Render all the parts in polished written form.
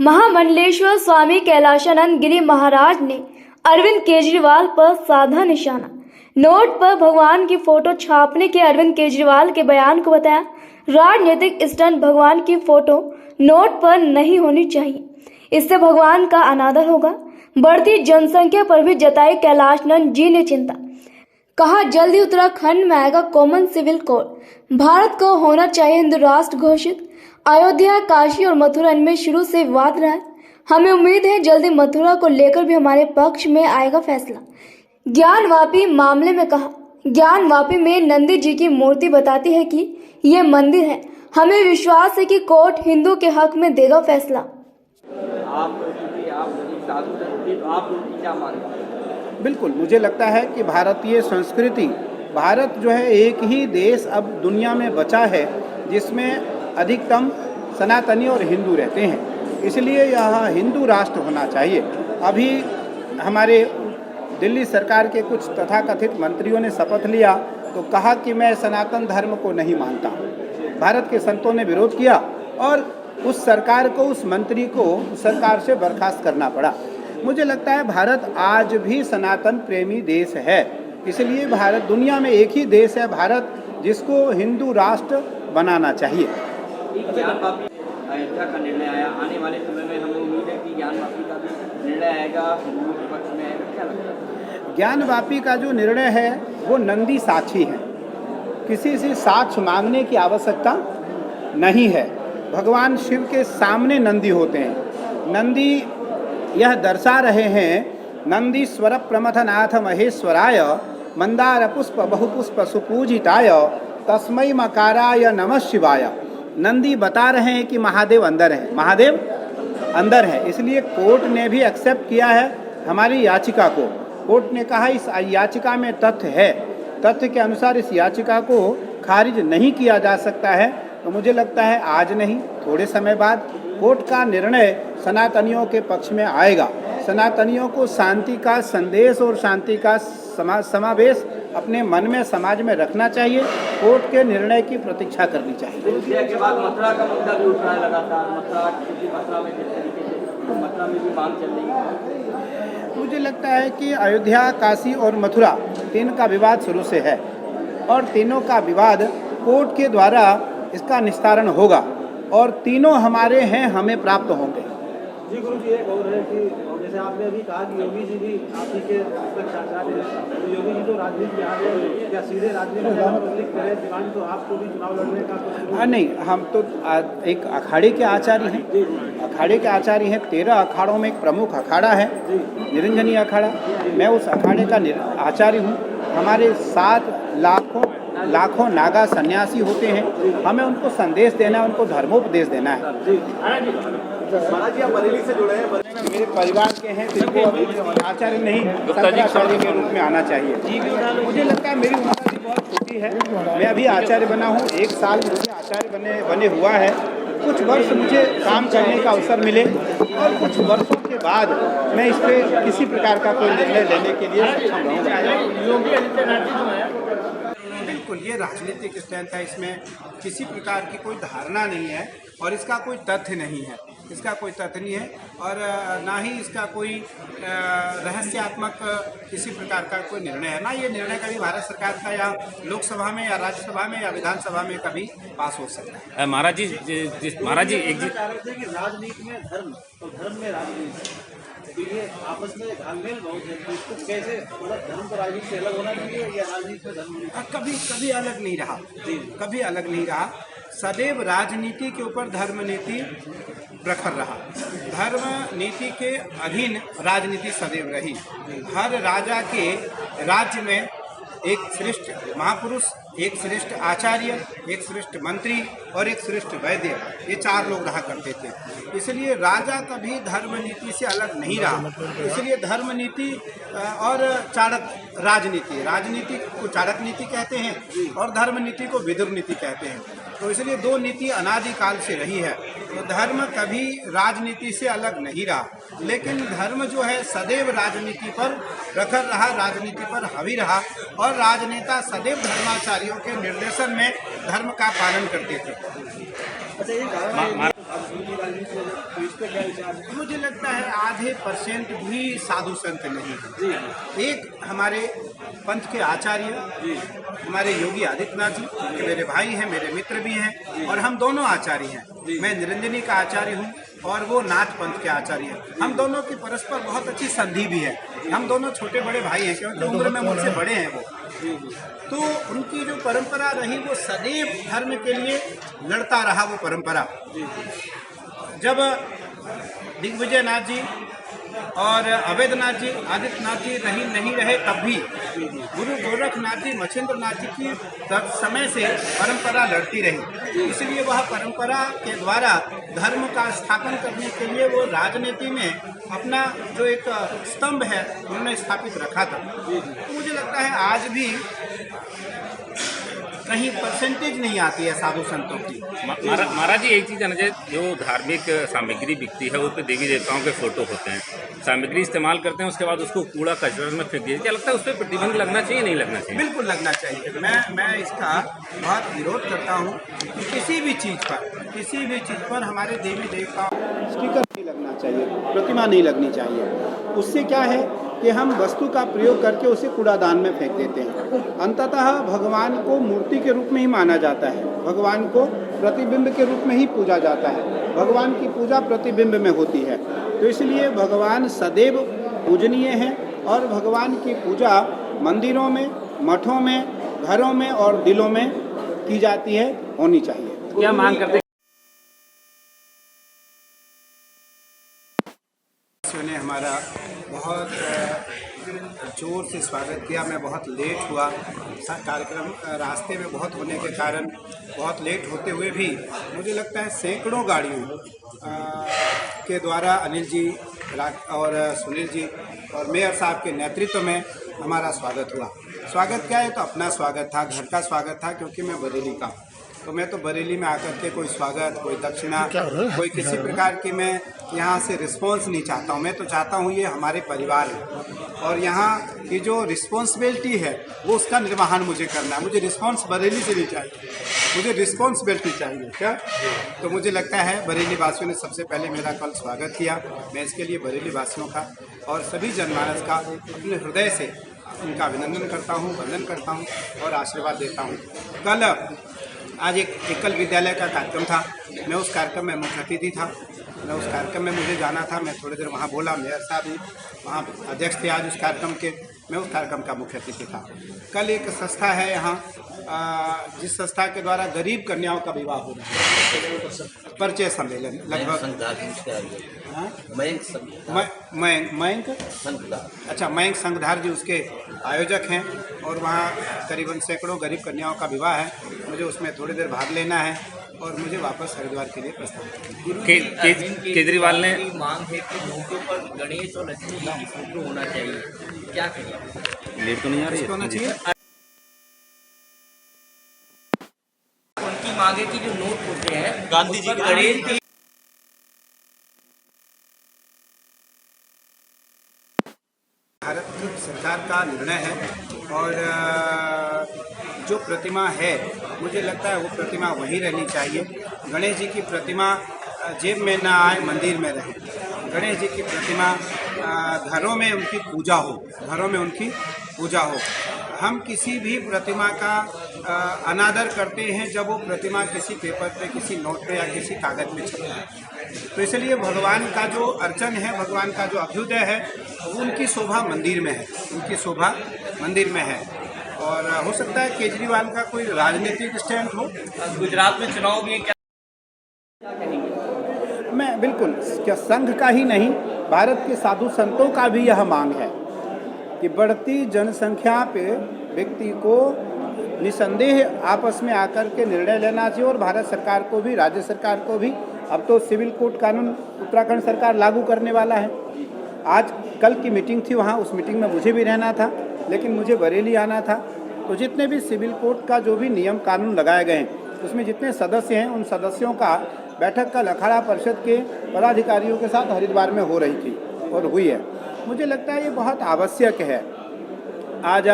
महामंडलेश्वर स्वामी कैलाशानंद गिरी महाराज ने अरविंद केजरीवाल पर साधा निशाना। नोट पर भगवान की फोटो छापने के अरविंद केजरीवाल के बयान को बताया राजनीतिक स्टंट। भगवान की फोटो नोट पर नहीं होनी चाहिए, इससे भगवान का अनादर होगा। बढ़ती जनसंख्या पर भी जताई कैलाशानंद जी ने चिंता। कहा जल्द ही उत्तराखंड में आएगा कॉमन सिविल कोड। भारत को होना चाहिए हिंदू राष्ट्र घोषित। अयोध्या, काशी और मथुरा इनमें शुरू से विवाद रहा है। हमें उम्मीद है जल्दी मथुरा को लेकर भी हमारे पक्ष में आएगा फैसला। ज्ञानवापी मामले में कहा, ज्ञानवापी में नंदी जी की मूर्ति बताती है कि ये मंदिर है। हमें विश्वास है कि कोर्ट हिंदू के हक में देगा फैसला। आप क्या मानते हैं? बिल्कुल, मुझे लगता है कि भारतीय संस्कृति, भारत जो है एक ही देश अब दुनिया में बचा है जिसमें अधिकतम सनातनी और हिंदू रहते हैं, इसलिए यहाँ हिंदू राष्ट्र होना चाहिए। अभी हमारे दिल्ली सरकार के कुछ तथाकथित मंत्रियों ने शपथ लिया तो कहा कि मैं सनातन धर्म को नहीं मानता। भारत के संतों ने विरोध किया और उस सरकार को, उस मंत्री को सरकार से बर्खास्त करना पड़ा। मुझे लगता है भारत आज भी सनातन प्रेमी देश है, इसलिए भारत दुनिया में एक ही देश है भारत जिसको हिंदू राष्ट्र बनाना चाहिए। ज्ञानवापी अयोध्या का निर्णय आया, आने वाले समय में हमें उम्मीद है कि ज्ञानवापी का भी निर्णय आएगा, हिंदुओं के पक्ष में आएगा। क्या लगता है? ज्ञानवापी का जो निर्णय है वो नंदी साक्षी है, किसी से साक्ष्य मांगने की आवश्यकता नहीं है। भगवान शिव के सामने नंदी होते हैं। नंदी यह दर्शा रहे हैं, नंदीश्वर प्रमथनाथ महेश्वराय मंदार पुष्प बहुपुष्प सुपूजिताय तस्मै मकाराय नमः शिवाय। नंदी बता रहे हैं कि महादेव अंदर हैं, महादेव अंदर हैं। इसलिए कोर्ट ने भी एक्सेप्ट किया है हमारी याचिका को। कोर्ट ने कहा इस याचिका में तथ्य है, तथ्य के अनुसार इस याचिका को खारिज नहीं किया जा सकता है। तो मुझे लगता है आज नहीं, थोड़े समय बाद कोर्ट का निर्णय सनातनियों के पक्ष में आएगा। सनातनियों को शांति का संदेश और शांति का समावेश अपने मन में, समाज में रखना चाहिए। कोर्ट के निर्णय की प्रतीक्षा करनी चाहिए। के बाद मथुरा का मुद्दा भी उठ रहा है लगातार। मथुरा में किस तरीके से मथुरा में भी मांग चल रही है? मुझे लगता है कि अयोध्या, काशी और मथुरा तीन का विवाद शुरू से है और तीनों का विवाद कोर्ट के द्वारा इसका निस्तारण होगा और तीनों हमारे हैं, हमें प्राप्त होंगे। जी गुरु जी, एक और है कि जैसे आपने अभी कहा कि योगी जी भी आप ही के आचार्य हैं, तो योगी जी तो राजनीति में आ गए, क्या सीधे राजनीति में पब्लिक करे डिमांड तो आपको भी चुनाव लड़ने का? नहीं, हम तो एक अखाड़े के आचार्य हैं। अखाड़े के आचार्य हैं। 13 अखाड़ों में एक प्रमुख अखाड़ा है निरंजनी अखाड़ा। मैं उस अखाड़े का आचार्य हूँ। हमारे 7 लाखों नागा सन्यासी होते हैं। हमें उनको संदेश देना है, उनको धर्मोपदेश देना है। महाराज जी, आप बरेली से जुड़े हैं, मेरे परिवार के हैं, तो इनको अभी आचार्य नहीं, शंकराचार्य के रूप में आना चाहिए। मुझे लगता है मेरी उम्र भी बहुत छोटी है, मैं अभी आचार्य बना हूँ। 1 साल मुझे आचार्य बने हुआ है। कुछ वर्ष मुझे काम करने का अवसर मिले और कुछ वर्षों के बाद मैं इस पर किसी प्रकार का कोई निर्णय लेने के लिए सक्षम रहूँगा। बिल्कुल, ये राजनीतिक स्टैंड है, इसमें किसी प्रकार की कोई धारणा नहीं है और इसका कोई तथ्य नहीं है। इसका कोई तथ्य नहीं है और ना ही इसका कोई रहस्यात्मक किसी प्रकार का कोई निर्णय है। ना ये निर्णय कभी भारत सरकार का या लोकसभा में या राज्यसभा में या विधानसभा में कभी पास हो सकता है। महाराज जी एक राजनीति में धर्म और धर्म में राजनीति, तो ये आपस में घालमेल बहुत है। तो इसको कैसे, मतलब धर्म को राजनीति से अलग होना चाहिए या राजनीति में धर्म? कभी अलग नहीं रहा, कभी अलग नहीं रहा। सदैव राजनीति के ऊपर धर्म नीति प्रखर रहा। धर्म नीति के अधीन राजनीति सदैव रही। हर राजा के राज्य में एक श्रेष्ठ महापुरुष, एक श्रेष्ठ आचार्य, एक श्रेष्ठ मंत्री और एक श्रेष्ठ वैद्य, ये 4 लोग रहा करते थे। इसलिए राजा कभी धर्म नीति से अलग नहीं रहा। इसलिए धर्म नीति और चाणक राजनीति को चाणक नीति कहते हैं और धर्म नीति को विदुर नीति कहते हैं। तो इसलिए 2 नीति अनादिकाल से रही है। तो धर्म कभी राजनीति से अलग नहीं रहा, लेकिन धर्म जो है सदैव राजनीति पर प्रखर रहा, राजनीति पर हावी रहा और राजनेता सदैव धर्माचार्यों के निर्देशन में धर्म का पालन करते थे। अच्छा, ये पे क्या विचार है? मुझे लगता है आधे % भी साधु संत नहीं है। एक हमारे पंथ के आचार्य हमारे योगी आदित्यनाथ जी, कि मेरे भाई हैं, मेरे मित्र भी हैं, और हम दोनों आचार्य हैं। मैं निरंजनी का आचार्य हूँ और वो नाथ पंथ के आचार्य हैं। हम दोनों की परस्पर बहुत अच्छी संधि भी है। हम दोनों छोटे बड़े भाई हैं, क्योंकि उम्र में मुझसे बड़े हैं वो। तो उनकी जो परंपरा रही वो सदैव धर्म के लिए लड़ता रहा वो परंपरा। जब दिग्विजय नाथ जी और अवैधनाथ जी, आदित्यनाथ जी नहीं रहे, तब भी गुरु गोरखनाथ जी, मच्छिंद्र नाथ जी की समय से परंपरा लड़ती रही। इसलिए वह परंपरा के द्वारा धर्म का स्थापन करने के लिए वो राजनीति में अपना जो एक स्तंभ है उन्होंने स्थापित रखा था। तो मुझे लगता है आज भी कहीं % नहीं आती है साधु संतों की। महाराज जी एक चीज़ जानना चाहिए, जो धार्मिक सामग्री बिकती है उस पर देवी देवताओं के फोटो होते हैं, सामग्री इस्तेमाल करते हैं, उसके बाद उसको कूड़ा कचरा में फेंक दिया, क्या लगता है उस पर प्रतिबंध लगना चाहिए नहीं लगना चाहिए? बिल्कुल लगना चाहिए। मैं इसका बहुत विरोध करता हूँ कि किसी भी चीज़ पर हमारे देवी देवताओं स्टिकर नहीं लगना चाहिए, प्रतिमा नहीं लगनी चाहिए। उससे क्या है कि हम वस्तु का प्रयोग करके उसे कूड़ादान में फेंक देते हैं। अंततः भगवान को मूर्ति के रूप में ही माना जाता है, भगवान को प्रतिबिंब के रूप में ही पूजा जाता है। भगवान की पूजा प्रतिबिंब में होती है, तो इसलिए भगवान सदैव पूजनीय हैं और भगवान की पूजा मंदिरों में, मठों में, घरों में और दिलों में की जाती है, होनी चाहिए। क्या मांग करते हैं? ने हमारा बहुत जोर से स्वागत किया। मैं बहुत लेट हुआ, कार्यक्रम रास्ते में बहुत होने के कारण बहुत लेट होते हुए भी मुझे लगता है सैकड़ों गाड़ियों के द्वारा अनिल जी और सुनील जी और मेयर साहब के नेतृत्व में हमारा स्वागत हुआ। स्वागत क्या है, तो अपना स्वागत था, घर का स्वागत था, क्योंकि मैं बरेली का हूँ। तो मैं तो बरेली में आकर के कोई स्वागत, कोई दक्षिणा, कोई किसी प्रकार की मैं यहाँ से रिस्पॉन्स नहीं चाहता हूँ। मैं तो चाहता हूँ ये हमारे परिवार है और यहाँ की जो रिस्पॉन्सिबिलिटी है वो उसका निर्वहन मुझे करना है। मुझे रिस्पॉन्स बरेली से नहीं चाहिए, मुझे रिस्पॉन्सिबिलिटी चाहिए। क्या? तो मुझे लगता है बरेली वासियों ने सबसे पहले मेरा कल स्वागत किया। मैं इसके लिए बरेली वासियों का और सभी जनमानस का अपने हृदय से उनका अभिनंदन करता हूँ, वंदन करता हूँ और आशीर्वाद देता हूँ। कल आज एक एकल विद्यालय का कार्यक्रम था, मैं उस कार्यक्रम में मुख्य अतिथि था। मैं उस कार्यक्रम में मुझे जाना था, मैं थोड़ी देर वहाँ बोला, मेयर साहब भी वहाँ अध्यक्ष थे आज उस कार्यक्रम के, मैं उस कार्यक्रम का मुख्य अतिथि था। कल एक संस्था है यहाँ, जिस संस्था के द्वारा गरीब कन्याओं का विवाह हो रहा है, परिचय सम्मेलन लगभग मयंक अच्छा मयंक संगधार जी उसके आयोजक हैं और वहाँ करीबन सैकड़ों गरीब कन्याओं का विवाह है। मुझे उसमें थोड़ी देर भाग लेना है और मुझे वापस हरिद्वार के लिए प्रस्थान। केजरीवाल ने मांग है कि लोगों पर गणेश और लक्ष्मी जी की फोटो होना चाहिए, क्या करिए? लेट तो नहीं आ रही होना चाहिए। उनकी मांग है कि जो नोट होते हैं गांधी जी गणेश की भारत सरकार का निर्णय है और जो प्रतिमा है मुझे लगता है वो प्रतिमा वहीं रहनी चाहिए। गणेश जी की प्रतिमा जेब में ना आए, मंदिर में रहे। गणेश जी की प्रतिमा घरों में उनकी पूजा हो, घरों में उनकी पूजा हो। हम किसी भी प्रतिमा का अनादर करते हैं जब वो प्रतिमा किसी पेपर पे, किसी नोट पे या किसी कागज़ में छपता है। तो इसलिए भगवान का जो अर्चन है, भगवान का जो अभ्युदय है, उनकी शोभा मंदिर में है, उनकी शोभा मंदिर में है। और हो सकता है केजरीवाल का कोई राजनीतिक स्टैंड हो। गुजरात में चुनाव भी है, क्या मैं बिल्कुल क्या संघ का ही नहीं, भारत के साधु संतों का भी यह मांग है कि बढ़ती जनसंख्या पे व्यक्ति को निसंदेह आपस में आकर के निर्णय लेना चाहिए और भारत सरकार को भी, राज्य सरकार को भी। अब तो सिविल कोड कानून उत्तराखंड सरकार लागू करने वाला है। आज कल की मीटिंग थी वहाँ, उस मीटिंग में मुझे भी रहना था, लेकिन मुझे बरेली आना था। तो जितने भी सिविल कोड का जो भी नियम कानून लगाए गए हैं उसमें जितने सदस्य हैं उन सदस्यों का बैठक कल अखाड़ा परिषद के पदाधिकारियों के साथ हरिद्वार में हो रही थी और हुई है। मुझे लगता है ये बहुत आवश्यक है। आज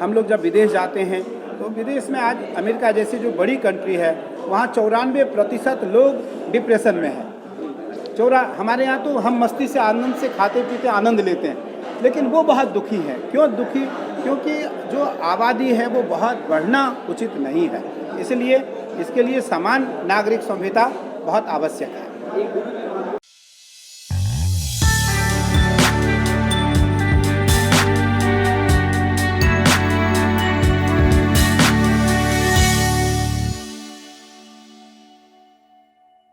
हम लोग जब विदेश जाते हैं तो विदेश में आज अमेरिका जैसी जो बड़ी कंट्री है वहाँ 94% लोग डिप्रेशन में है। चौरा हमारे यहाँ तो हम मस्ती से आनंद से खाते पीते आनंद लेते हैं, लेकिन वो बहुत दुखी है। क्यों दुखी? क्योंकि जो आबादी है वो बहुत बढ़ना उचित नहीं है, इसलिए इसके लिए समान नागरिक संहिता बहुत आवश्यक है।